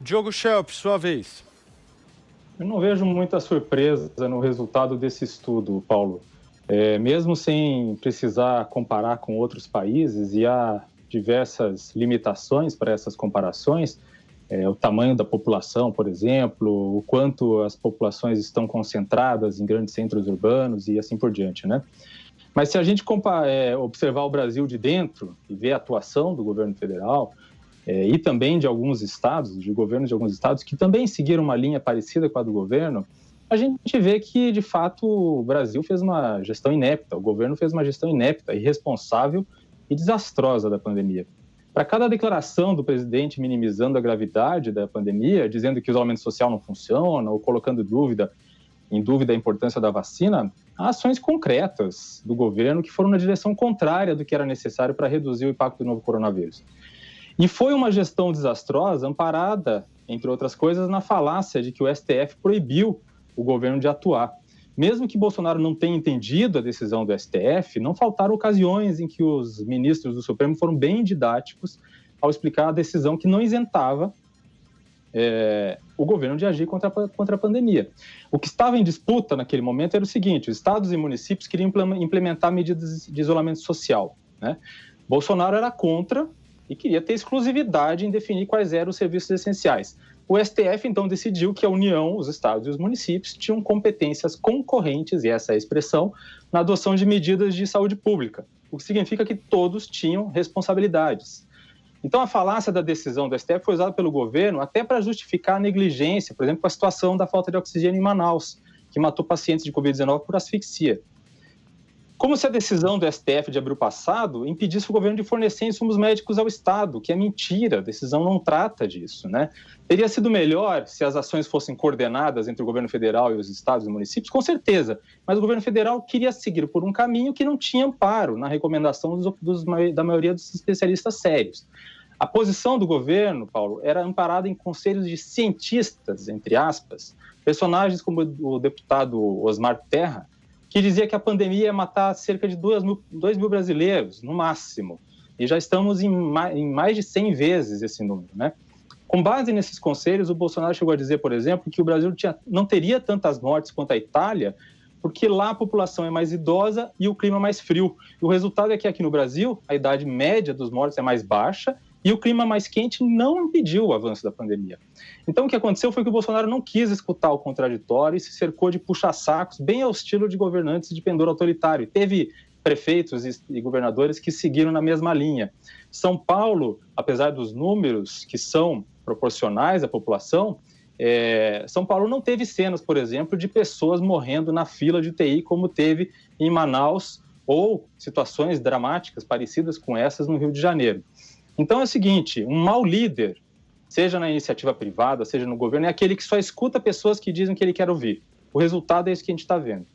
Diogo Schelp, sua vez. Eu não vejo muita surpresa no resultado desse estudo, Paulo. Mesmo sem precisar comparar com outros países, e há diversas limitações para essas comparações, o tamanho da população, por exemplo, o quanto as populações estão concentradas em grandes centros urbanos e assim por diante, né? Mas se a gente observar o Brasil de dentro e ver a atuação do governo federal, e também de alguns estados, de governos de alguns estados, que também seguiram uma linha parecida com a do governo, a gente vê que, de fato, o Brasil fez uma gestão inepta, o governo fez uma gestão inepta, irresponsável e desastrosa da pandemia. Para cada declaração do presidente minimizando a gravidade da pandemia, dizendo que o isolamento social não funciona, ou colocando em dúvida a importância da vacina, há ações concretas do governo que foram na direção contrária do que era necessário para reduzir o impacto do novo coronavírus. E foi uma gestão desastrosa, amparada, entre outras coisas, na falácia de que o STF proibiu o governo de atuar. Mesmo que Bolsonaro não tenha entendido a decisão do STF, não faltaram ocasiões em que os ministros do Supremo foram bem didáticos ao explicar a decisão que não isentava o governo de agir contra a pandemia. O que estava em disputa naquele momento era o seguinte: os estados e municípios queriam implementar medidas de isolamento social, né? Bolsonaro era contra e queria ter exclusividade em definir quais eram os serviços essenciais. O STF, então, decidiu que a União, os estados e os municípios tinham competências concorrentes, e essa é a expressão, na adoção de medidas de saúde pública, o que significa que todos tinham responsabilidades. Então, a falácia da decisão do STF foi usada pelo governo até para justificar a negligência, por exemplo, com a situação da falta de oxigênio em Manaus, que matou pacientes de Covid-19 por asfixia. Como se a decisão do STF de abril passado impedisse o governo de fornecer insumos médicos ao Estado, que é mentira, a decisão não trata disso, né? Teria sido melhor se as ações fossem coordenadas entre o governo federal e os estados e municípios, com certeza, mas o governo federal queria seguir por um caminho que não tinha amparo na recomendação da maioria dos especialistas sérios. A posição do governo, Paulo, era amparada em conselhos de cientistas, entre aspas, personagens como o deputado Osmar Terra, que dizia que a pandemia ia matar cerca de 2 mil brasileiros, no máximo. E já estamos em mais de 100 vezes esse número, né? Com base nesses conselhos, o Bolsonaro chegou a dizer, por exemplo, que o Brasil não teria tantas mortes quanto a Itália, porque lá a população é mais idosa e o clima mais frio. E o resultado é que aqui no Brasil, a idade média dos mortos é mais baixa e o clima mais quente não impediu o avanço da pandemia. Então, o que aconteceu foi que o Bolsonaro não quis escutar o contraditório e se cercou de puxa-sacos, bem ao estilo de governantes de pendor autoritário. Teve prefeitos e governadores que seguiram na mesma linha. São Paulo, apesar dos números que são proporcionais à população, São Paulo não teve cenas, por exemplo, de pessoas morrendo na fila de UTI, como teve em Manaus, ou situações dramáticas parecidas com essas no Rio de Janeiro. Então é o seguinte: um mau líder, seja na iniciativa privada, seja no governo, é aquele que só escuta pessoas que dizem que ele quer ouvir. O resultado é isso que a gente está vendo.